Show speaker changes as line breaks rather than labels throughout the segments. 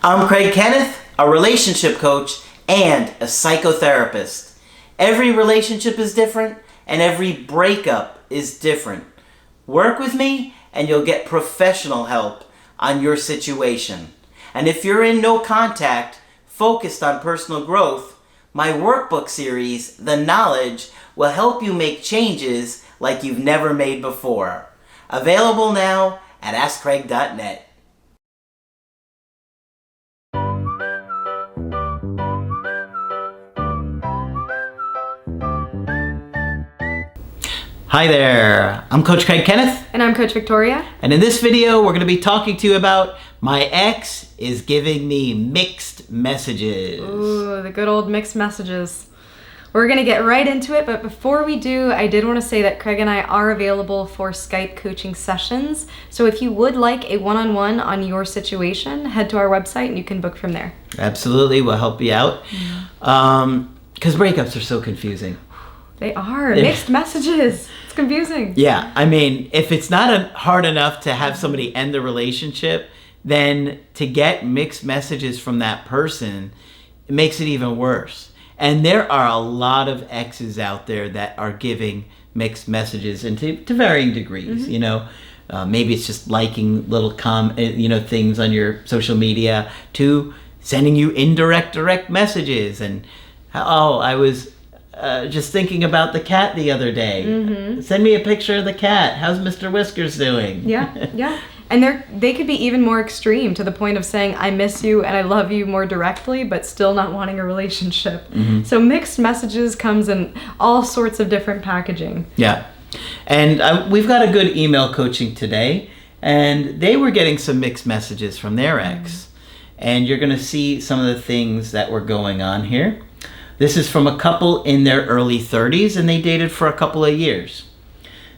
I'm Craig Kenneth, a relationship coach and a psychotherapist. Every relationship is different and every breakup is different. Work with me and you'll get professional help on your situation. And if you're in no contact, focused on personal growth, my workbook series, The Knowledge, will help you make changes like you've never made before. Available now at AskCraig.net. Hi there, I'm Coach Craig Kenneth.
And I'm Coach Victoria.
And in this video, we're going to be talking to you about my ex is giving me mixed messages.
Ooh, the good old mixed messages. We're going to get right into it, but before we do, I did want to say that Craig and I are available for Skype coaching sessions. So if you would like a one-on-one on your situation, head to our website and you can book from there.
Absolutely, we'll help you out. Because breakups are so confusing.
They are. Mixed messages. It's confusing.
Yeah, I mean, if it's not hard enough to have somebody end the relationship, then to get mixed messages from that person, it makes it even worse. And there are a lot of exes out there that are giving mixed messages and to varying degrees, you know. Maybe it's just liking little things on your social media, to sending you direct messages. And, I was just thinking about the cat the other day. Send me a picture of the cat. How's Mr. Whiskers doing?
Yeah. And they could be even more extreme, to the point of saying, I miss you and I love you, more directly, but still not wanting a relationship. So mixed messages comes in all sorts of different packaging.
Yeah. And we've got a good email coaching today, and they were getting some mixed messages from their ex. And you're going to see some of the things that were going on here. This is from a couple in their early 30s, and they dated for a couple of years.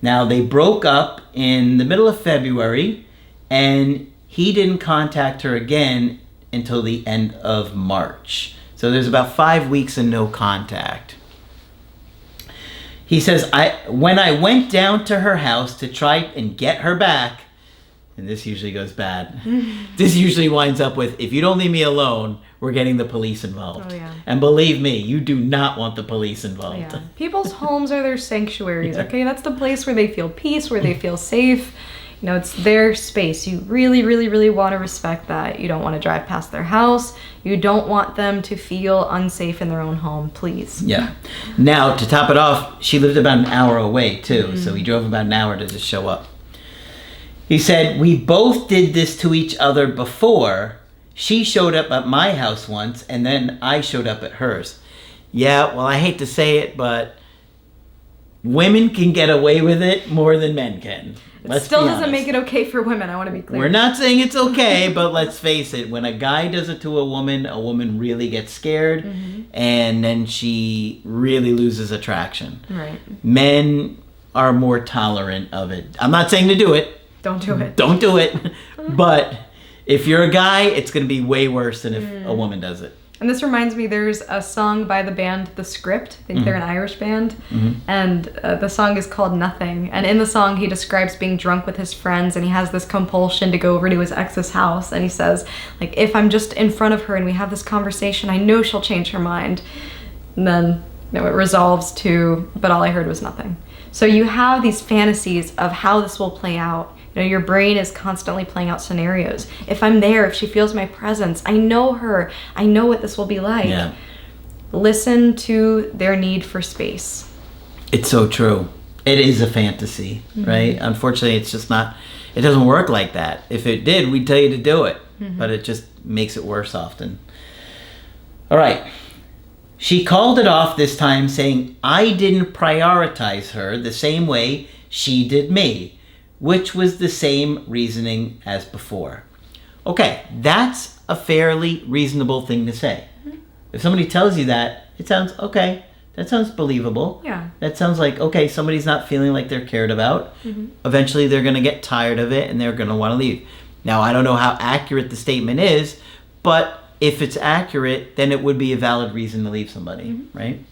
Now, they broke up in the middle of February, and he didn't contact her again until the end of March. So there's about 5 weeks of no contact. He says, when I went down to her house to try and get her back, and this usually goes bad. This usually winds up with, if you don't leave me alone, we're getting the police involved.
Oh, yeah.
And believe me, you do not want the police involved.
Yeah. People's homes are their sanctuaries, okay? That's the place where they feel peace, where they feel safe. You know, it's their space. You really, really, really want to respect that. You don't want to drive past their house. You don't want them to feel unsafe in their own home, please.
Yeah. Now, to top it off, she lived about an hour away, too. So he drove about an hour to just show up. He said, we both did this to each other before. She showed up at my house once, and then I showed up at hers. Yeah, well, I hate to say it, but women can get away with it more than men can.
It still doesn't make it okay for women, I want to be clear.
We're not saying it's okay, but let's face it. When a guy does it to a woman really gets scared, and then she really loses attraction.
Right.
Men are more tolerant of it. I'm not saying to do it.
Don't do it.
Don't do it. But if you're a guy, it's going to be way worse than if a woman does it.
And this reminds me, there's a song by the band The Script. I think they're an Irish band. And the song is called Nothing. And in the song, he describes being drunk with his friends, and he has this compulsion to go over to his ex's house. And he says, like, if I'm just in front of her and we have this conversation, I know she'll change her mind. And then, it resolves to, but all I heard was nothing. So you have these fantasies of how this will play out. Your brain is constantly playing out scenarios. If I'm there, if she feels my presence, I know her, I know what this will be like.
Yeah.
Listen to their need for space.
It's so true. It is a fantasy, right? Unfortunately, it's just not, it doesn't work like that. If it did, we'd tell you to do it, but it just makes it worse often. All right. She called it off this time, saying, I didn't prioritize her the same way she did me, which was the same reasoning as before. Okay, that's a fairly reasonable thing to say. If somebody tells you that, it sounds, okay, that sounds believable.
Yeah.
That sounds like, okay, somebody's not feeling like they're cared about. Eventually they're going to get tired of it and they're going to want to leave. Now, I don't know how accurate the statement is, but if it's accurate, then it would be a valid reason to leave somebody, right?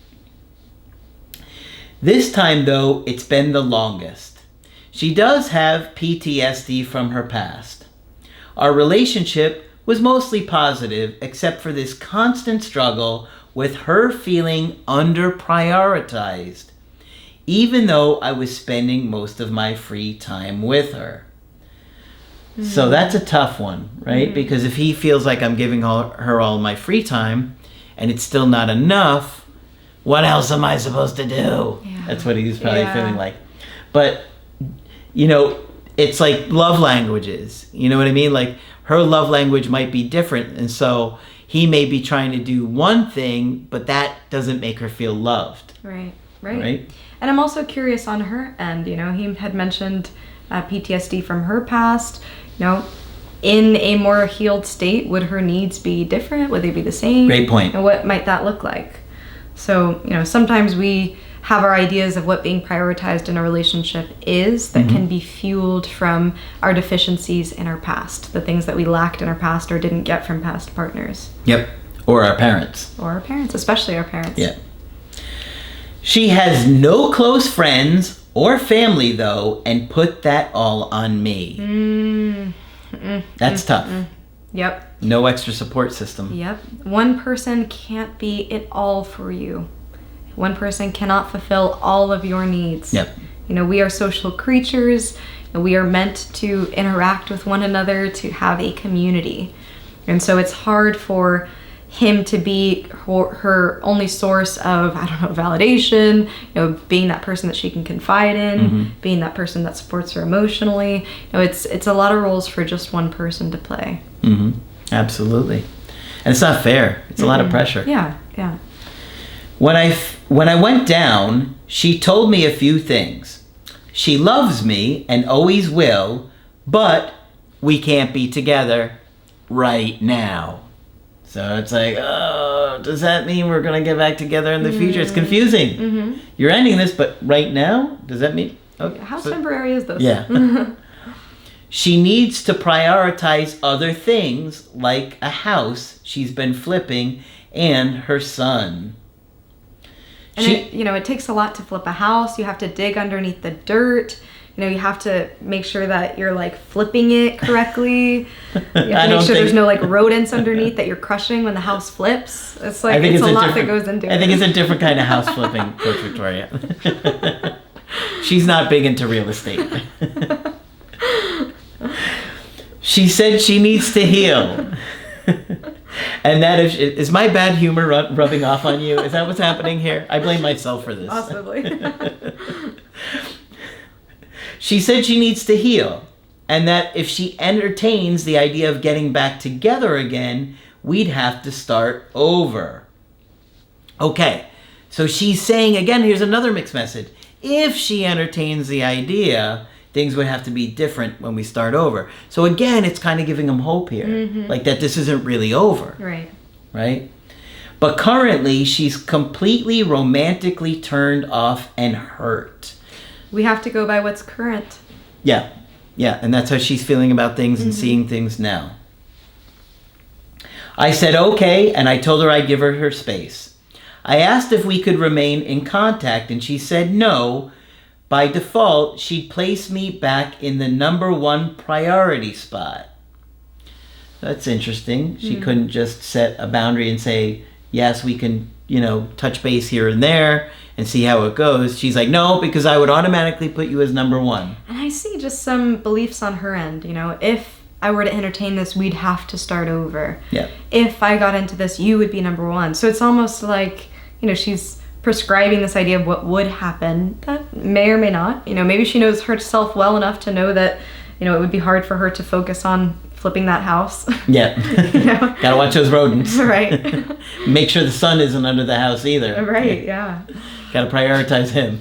This time, though, it's been the longest. She does have PTSD from her past. Our relationship was mostly positive, except for this constant struggle with her feeling under-prioritized, even though I was spending most of my free time with her. So that's a tough one, right? Because if he feels like I'm giving her all my free time and it's still not enough, what else am I supposed to do?
Yeah.
That's what he's probably feeling like. But, you know, it's like love languages. You know what I mean? Like her love language might be different. And so he may be trying to do one thing, but that doesn't make her feel loved.
Right.
Right?
And I'm also curious on her end. You know, he had mentioned PTSD from her past. You know, in a more healed state, would her needs be different? Would they be the same?
Great point.
And what might that look like? So, you know, sometimes we have our ideas of what being prioritized in a relationship is that can be fueled from our deficiencies in our past, the things that we lacked in our past or didn't get from past partners.
Yep. Or our parents.
Or our parents, especially our parents.
Yeah. She has no close friends or family, though, and put that all on me. That's tough.
Yep.
No extra support system.
Yep. One person can't be it all for you. One person cannot fulfill all of your needs.
Yep.
You know, we are social creatures, and we are meant to interact with one another, to have a community. And so it's hard for him to be her only source of, I don't know, validation, you know, being that person that she can confide in, being that person that supports her emotionally. You know, it's a lot of roles for just one person to play.
Absolutely. And it's not fair. It's a lot of pressure.
Yeah.
When I went down, she told me a few things. She loves me and always will, but we can't be together right now. So it's like, oh, does that mean we're going to get back together in the future? It's confusing. You're ending this, but right now? Does that mean? Okay.
How temporary is this?
Yeah. She needs to prioritize other things like a house she's been flipping and her son.
And it takes a lot to flip a house. You have to dig underneath the dirt. You know, you have to make sure that you're like flipping it correctly. You have to make sure there's no like rodents underneath that you're crushing when the house flips. It's like it's a lot that goes into it.
I think it's a different kind of house flipping, Coach Victoria. She's not big into real estate. She said she needs to heal. And that is my bad humor rubbing off on you? Is that what's happening here? I blame myself for this.
Possibly.
She said she needs to heal, and that if she entertains the idea of getting back together again, we'd have to start over. Okay, so she's saying, again, here's another mixed message. If she entertains the idea, things would have to be different when we start over. So again, it's kind of giving them hope here, like that this isn't really over. Right? But currently, she's completely romantically turned off and hurt.
We have to go by what's current.
Yeah, and that's how she's feeling about things and seeing things now. I said okay, and I told her I'd give her space. I asked if we could remain in contact, and she said no. By default, she'd place me back in the number one priority spot. That's interesting. She couldn't just set a boundary and say, yes, we can, touch base here and there and see how it goes. She's like, no, because I would automatically put you as number one.
And I see just some beliefs on her end. If I were to entertain this, we'd have to start over.
Yeah.
If I got into this, you would be number one. So it's almost like, she's prescribing this idea of what would happen that may or may not. Maybe she knows herself well enough to know that, it would be hard for her to focus on flipping that house.
Yeah. Gotta watch those rodents.
Right.
Make sure the sun isn't under the house either.
Right, yeah.
Gotta prioritize him.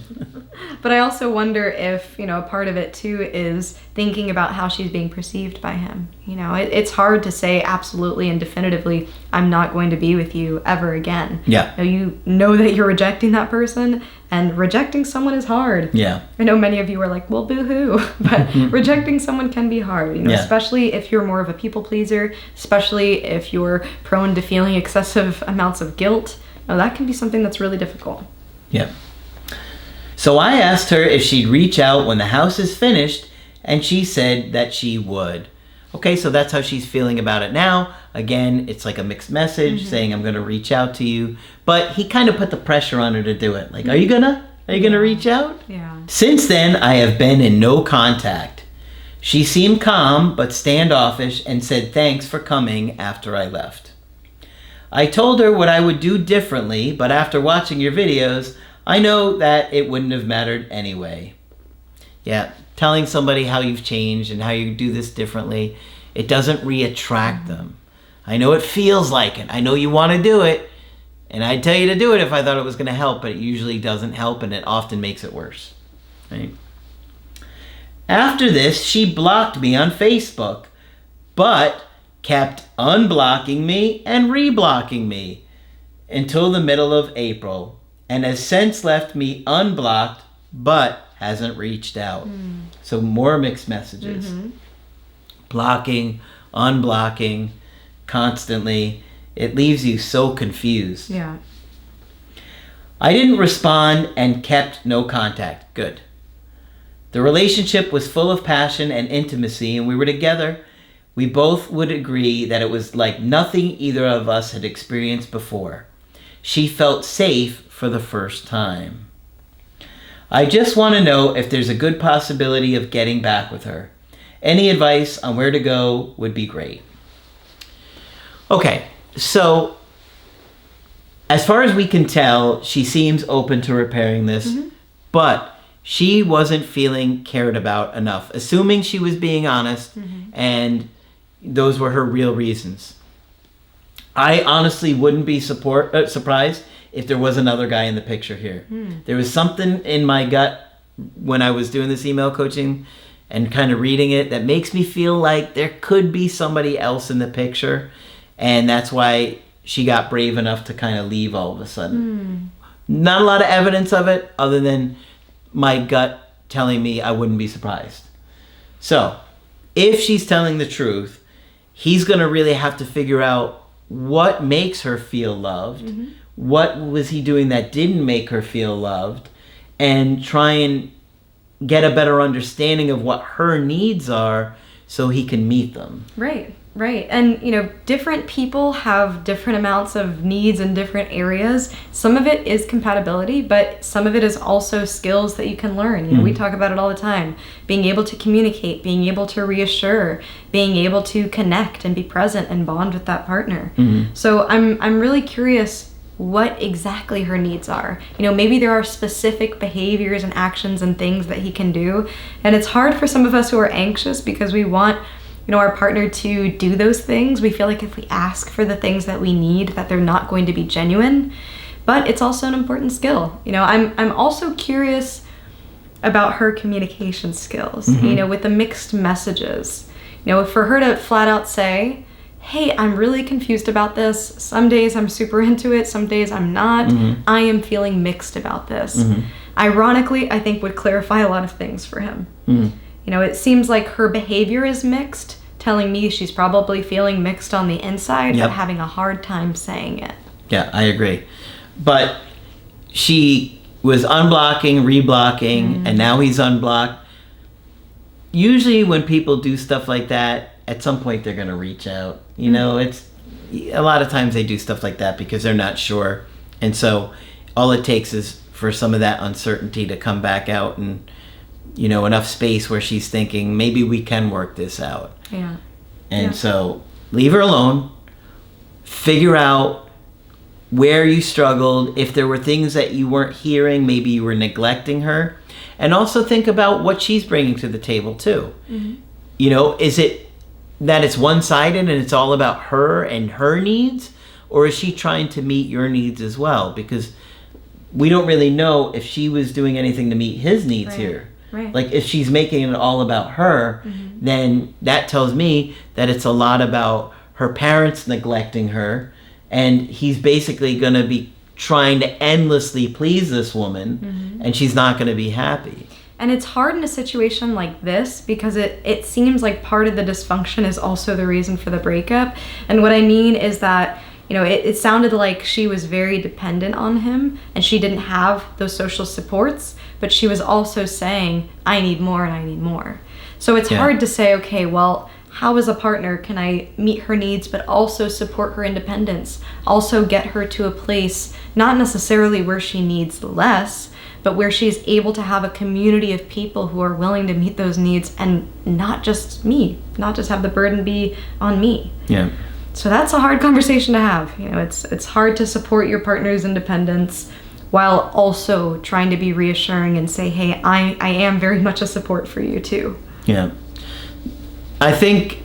But I also wonder if, a part of it too is thinking about how she's being perceived by him. It's hard to say absolutely and definitively, I'm not going to be with you ever again.
Yeah.
You know that you're rejecting that person, and rejecting someone is hard.
Yeah.
I know many of you are like, well, boo-hoo. But rejecting someone can be hard, especially if you're more of a people pleaser, especially if you're prone to feeling excessive amounts of guilt. That can be something that's really difficult.
Yeah. So I asked her if she'd reach out when the house is finished, and she said that she would. Okay, so that's how she's feeling about it now. Again, it's like a mixed message saying, I'm going to reach out to you. But he kind of put the pressure on her to do it. Like, are you going to reach out?
Yeah.
Since then, I have been in no contact. She seemed calm but standoffish and said thanks for coming after I left. I told her what I would do differently, but after watching your videos, I know that it wouldn't have mattered anyway. Yeah, telling somebody how you've changed and how you do this differently, it doesn't re-attract them. I know it feels like it. I know you want to do it, and I'd tell you to do it if I thought it was going to help, but it usually doesn't help, and it often makes it worse. Right? After this, she blocked me on Facebook, but kept unblocking me and reblocking me until the middle of April, and has since left me unblocked, but hasn't reached out. So more mixed messages. Blocking, unblocking, constantly. It leaves you so confused.
Yeah.
I didn't respond and kept no contact. Good. The relationship was full of passion and intimacy, and we were together. We both would agree that it was like nothing either of us had experienced before. She felt safe for the first time. I just want to know if there's a good possibility of getting back with her. Any advice on where to go would be great. Okay, so as far as we can tell, she seems open to repairing this, but she wasn't feeling cared about enough, assuming she was being honest, and those were her real reasons. I honestly wouldn't be surprised if there was another guy in the picture here. There was something in my gut when I was doing this email coaching and kind of reading it that makes me feel like there could be somebody else in the picture, and that's why she got brave enough to kind of leave all of a sudden. Not a lot of evidence of it other than my gut telling me I wouldn't be surprised. So if she's telling the truth, he's going to really have to figure out what makes her feel loved. What was he doing that didn't make her feel loved, and try and get a better understanding of what her needs are so he can meet them.
Right. And, different people have different amounts of needs in different areas. Some of it is compatibility, but some of it is also skills that you can learn. We talk about it all the time. Being able to communicate, being able to reassure, being able to connect and be present and bond with that partner. So I'm really curious what exactly her needs are. Maybe there are specific behaviors and actions and things that he can do. And it's hard for some of us who are anxious because we want our partner to do those things. We feel like if we ask for the things that we need, that they're not going to be genuine. But it's also an important skill. I'm also curious about her communication skills, with the mixed messages. For her to flat out say, hey, I'm really confused about this. Some days I'm super into it, some days I'm not. I am feeling mixed about this. Ironically, I think would clarify a lot of things for him. It seems like her behavior is mixed, telling me she's probably feeling mixed on the inside, but having a hard time saying it.
Yeah, I agree. But she was unblocking, reblocking, and now he's unblocked. Usually when people do stuff like that, at some point they're going to reach out. It's a lot of times they do stuff like that because they're not sure. And so all it takes is for some of that uncertainty to come back out, and enough space where she's thinking, maybe we can work this out.
Yeah.
And so leave her alone. Figure out where you struggled. If there were things that you weren't hearing, maybe you were neglecting her. And also think about what she's bringing to the table too. Is it that it's one-sided and it's all about her and her needs? Or is she trying to meet your needs as well? Because we don't really know if she was doing anything to meet his needs here.
Right.
Like if she's making it all about her, then that tells me that it's a lot about her parents neglecting her, and he's basically going to be trying to endlessly please this woman, and she's not going to be happy.
And it's hard in a situation like this because it seems like part of the dysfunction is also the reason for the breakup. And what I mean is that it sounded like she was very dependent on him and she didn't have those social supports, but she was also saying, I need more and I need more. So it's hard to say, okay, well, how as a partner can I meet her needs but also support her independence, also get her to a place not necessarily where she needs less, but where she's able to have a community of people who are willing to meet those needs, and not just me, not just have the burden be on me.
Yeah.
So that's a hard conversation to have. You know, it's hard to support your partner's independence while also trying to be reassuring and say, hey, I am very much a support for you too.
Yeah. I think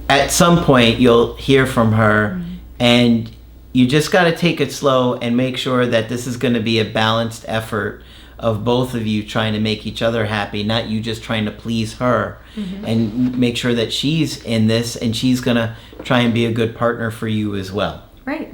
at some point you'll hear from her, and you just got to take it slow and make sure that this is going to be a balanced effort of both of you trying to make each other happy, not you just trying to please her. And make sure that she's in this and she's going to try and be a good partner for you as well.
Right.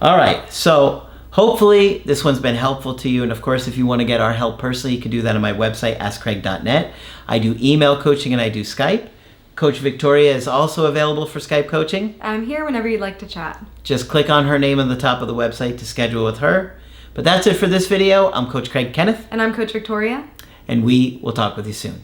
All right. So hopefully this one's been helpful to you. And of course, if you want to get our help personally, you can do that on my website, askcraig.net. I do email coaching and I do Skype. Coach Victoria is also available for Skype coaching.
I'm here whenever you'd like to chat.
Just click on her name on the top of the website to schedule with her. But that's it for this video. I'm Coach Craig Kenneth.
And I'm Coach Victoria.
And we will talk with you soon.